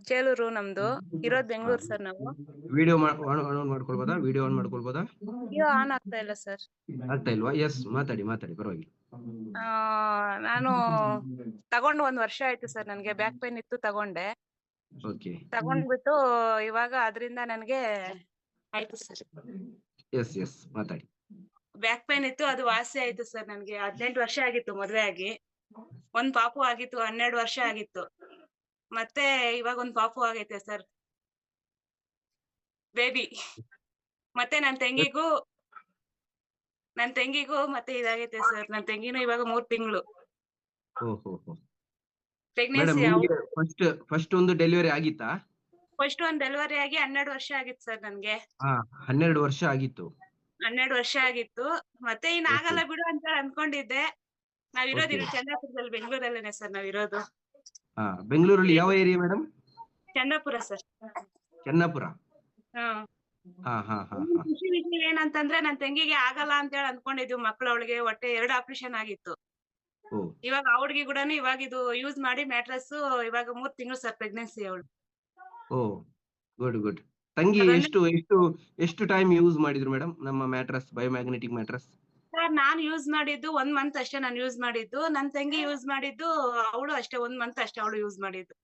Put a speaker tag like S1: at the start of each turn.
S1: ಚೇಳೂರು ನಮ್ದು. ಇರೋದ್ ಬೆಂಗಳೂರು ಸರ್ ನಾವು.
S2: ವಿಡಿಯೋ ಆನ್ ಮಾಡ್ಕೊಳ್ಬೋದಾ? ವಿಡಿಯೋ ಆನ್ ಮಾಡ್ಕೊಳ್ಬೋದಾ?
S1: ವಿಡಿಯೋ ಆನ್ ಆಗ್ತಾ ಇಲ್ಲ ಸರ್.
S2: ಆಗ್ತಾ ಇಲ್ವಾ? ಎಸ್, ಮಾತಾಡಿ ಪರವಾಗಿಲ್ಲ.
S1: ನಾನು ತಗೊಂಡು 1 ವರ್ಷ ಆಯ್ತು ಸರ್. ನನ್ಗೆ ಬ್ಯಾಕ್ ಪೇನ್ ಇತ್ತು, ತಗೊಂಡೆ.
S2: ಓಕೆ.
S1: ತಗೊಂಡ್ಬಿಟ್ಟು ಇವಾಗ ಅದ್ರಿಂದ ನನ್ಗೆ ಆಯ್ತು ಸರ್.
S2: ಎಸ್ ಮಾತಾಡಿ.
S1: ಬ್ಯಾಕ್ ಪೇನ್ ಇತ್ತು, ಅದು ವಾಸಿ ಆಯ್ತು ಸರ್. ನನ್ಗೆ 18 ವರ್ಷ ಆಗಿತ್ತು ಮದ್ವೆ ಆಗಿ. ಒಂದ್ ಪಾಪು ಆಗಿತ್ತು, 12 ವರ್ಷ ಆಗಿತ್ತು. ಮತ್ತೆ ಇವಾಗ ಒಂದ್ ಪಾಪು ಆಗೈತೆ ಸರ್, ಬೇಬಿ. ಮತ್ತೆ ನನ್ ತಂಗಿಗೂ ಮತ್ತೆ ಇದಾಗೈತೆ ಸರ್. ನನ್ ತಂಗಿನೂ ಇವಾಗ 3 ತಿಂಗಳು
S2: ಓಹೋ. Madam,
S1: pregnancy.
S2: ನಿಮ್ಗೆ ಫಸ್ಟ್ ಒಂದು ಡೆಲಿವರಿ ಆಗಿತ್ತಾ?
S1: ಫಸ್ಟ್ ಒಂದ್ ಡೆಲಿವರಿ ಆಗಿ 12 ವರ್ಷ ಆಗಿತ್ತು ಸರ್ ನನ್ಗೆ.
S2: 12 ವರ್ಷ ಆಗಿತ್ತು.
S1: 12 ವರ್ಷ ಆಗಿತ್ತು. ಮತ್ತೆ ಇನ್
S2: ಓಕೆ.
S1: ಆಗಲ್ಲ ಬಿಡು ಅಂತ ಅನ್ಕೊಂಡಿದ್ದೆ. ನಾವಿರೋದು
S2: ಓಕೆ.
S1: ಇಲ್ಲಿ ಚಂದ್ರಪುರದಲ್ಲಿ, ಬೆಂಗಳೂರಲ್ಲೇನೆ ಸರ್ ನಾವಿರೋದು.
S2: ಬೆಂಗಳೂರಲ್ಲಿ ಯಾವ ಏರಿಯಾ ಮೇಡಮ್?
S1: ಚಂದ್ರಪುರ ಸರ್.
S2: ಚೆನ್ನಪುರ.
S1: ಹ್ಮ್.
S2: ಹಾ.
S1: ಖುಷಿ ವಿಷಯ ಏನಂತಂದ್ರೆ, ನನ್ ತಂಗಿಗೆ ಆಗಲ್ಲ ಅಂತ ಹೇಳಿ ಅನ್ಕೊಂಡಿದ್ವಿ. ಅವಳಿಗೆ ಹೊಟ್ಟೆ 2 ಆಪರೇಷನ್ ಆಗಿತ್ತು.
S2: ಓ.
S1: ಇವಾಗ ಆ ಹುಡ್ಗಿ ಕೂಡನು ಇವಾಗ ಇದು ಯೂಸ್ ಮಾಡಿ ಮ್ಯಾಟ್ರಸ್ ಇವಾಗ 3 ತಿಂಗಳು ಸರ್ ಪ್ರೆಗ್ನೆನ್ಸಿ ಅವಳು.
S2: ಓ, ಗುಡ್. ತಂಗಿ ಎಷ್ಟು ಟೈಮ್ ಯೂಸ್ ಮಾಡಿದ್ರು ಮೇಡಮ್ ನಮ್ಮ ಮ್ಯಾಟ್ರಸ್, ಬಯೋಮ್ಯಾಗ್ನೆಟಿಕ್ ಮ್ಯಾಟ್ರಸ್?
S1: ಸರ್ ನಾನ್ ಯೂಸ್ ಮಾಡಿದ್ದು 1 ಮಂತ್ ಅಷ್ಟೇ. ನಾನು ಯೂಸ್ ಮಾಡಿದ್ದು. ನನ್ ತಂಗಿ ಯೂಸ್ ಮಾಡಿದ್ದು, ಅವಳು ಅಷ್ಟೇ 1 ಮಂತ್ ಅಷ್ಟೇ ಅವಳು ಯೂಸ್ ಮಾಡಿದ್ದು.